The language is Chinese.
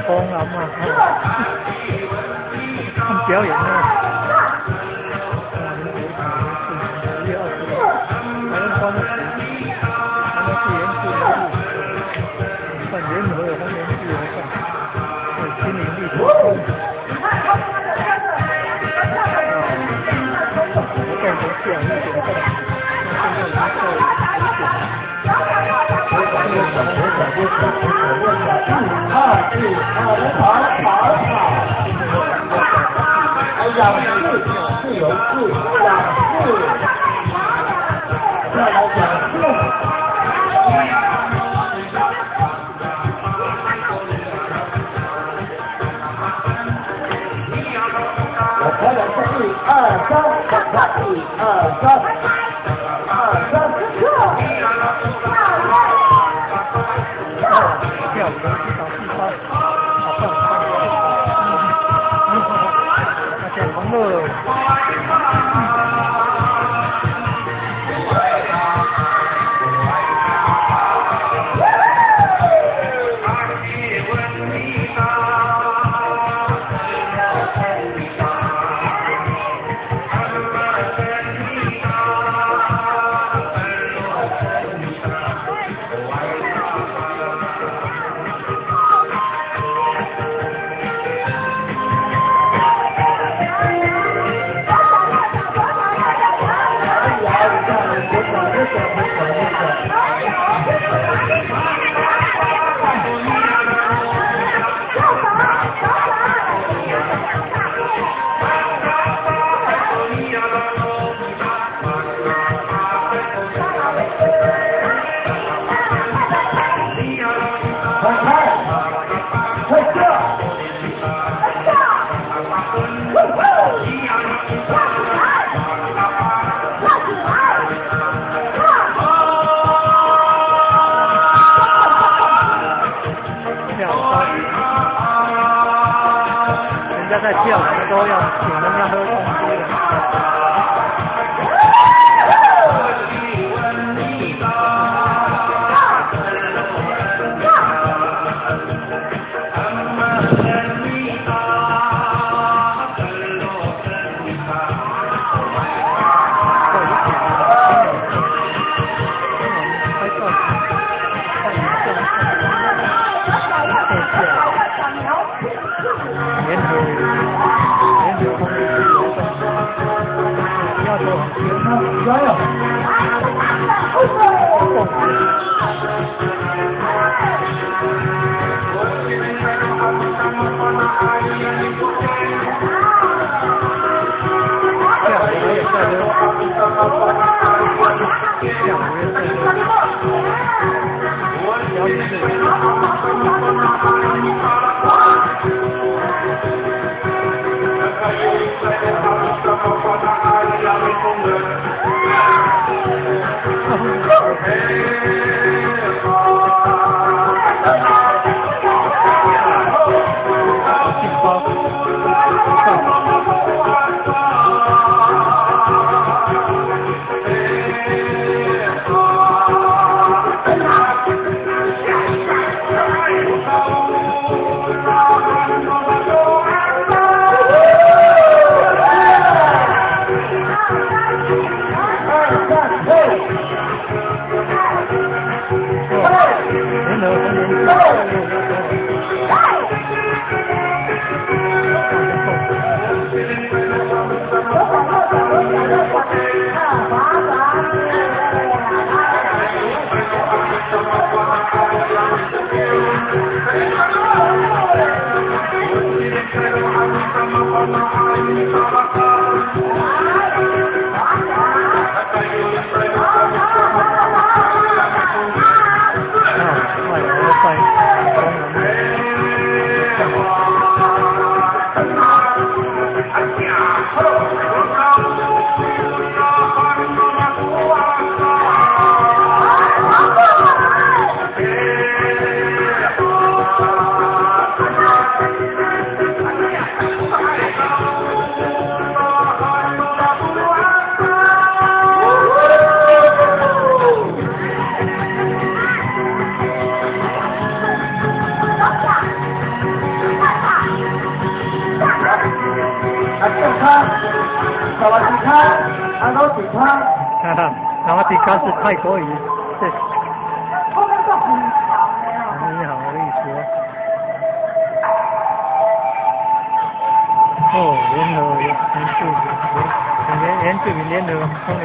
风啊嘛，看表演啊。5月20日，台湾观众席，他们是原住民路，算联合方言自由上，对心灵力量。活动从下午1点半，那现在已经到5点。跳舞的舞蹈细胞，好棒！大家同乐。人家在跳，我们都要请人家喝东西的。加油！快！健康，萨瓦迪卡，阿罗迪卡。哈哈，萨瓦迪卡是泰国语，对。后面是很长的呀。你好的意思哦。哦，联合原住民联合丰年